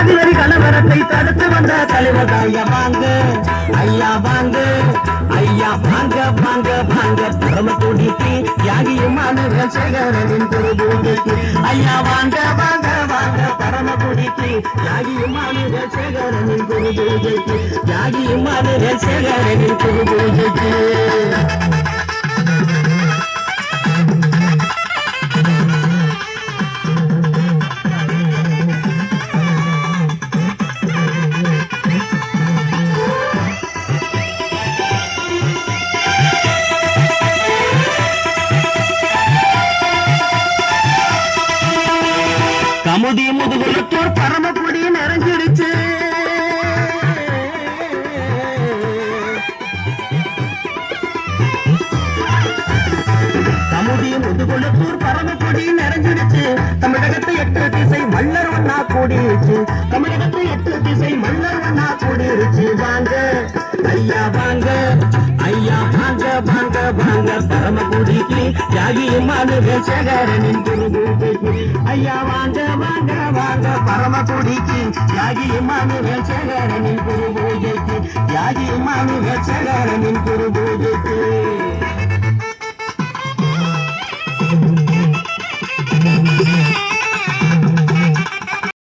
சாதிவரி கலவரத்தை தடுத்து வந்த தலைவர் ஐயா வாங்க, ஐயா வாங்க, ஐயா வாங்க வாங்க வாங்க பரமக்குடிக்கு தியாகியுமான சேகரனின் திருபூஜைக்கு ஐயா வாங்க வாங்க வாங்க பரமக்குடிக்கு தியாகியுமான சேகரனின் திருபூஜைக்கு தியாகியுமான சேகரனின் திருபூஜைக்கு கமுதி முதுகுளத்தூர் பரமக்குடி நிறைஞ்சிருச்சு. கமுதி முதுகுளத்தூர் பரமக்குடி நிறைஞ்சிருச்சு. தமிழகத்தை 8 திசை மல்லர் ஒன்னா கூடிருச்சு. தமிழகத்தை 8 திசை மல்லர் ஒன்னா கூடிருச்சு. வாங்க ஐயா வாங்க, ஐயா வாங்க வாங்க வாங்க பரமக்குடிக்கு தியாகியுமான சேகரனின் திருபூஜைக்கு ஐயா வாங்க வாங்க வாங்க பரமக்குடிக்கு தியாகியுமான சேகரனின் திருபூஜைக்கு தியாகியுமான சேகரனின் திருபூஜைக்கு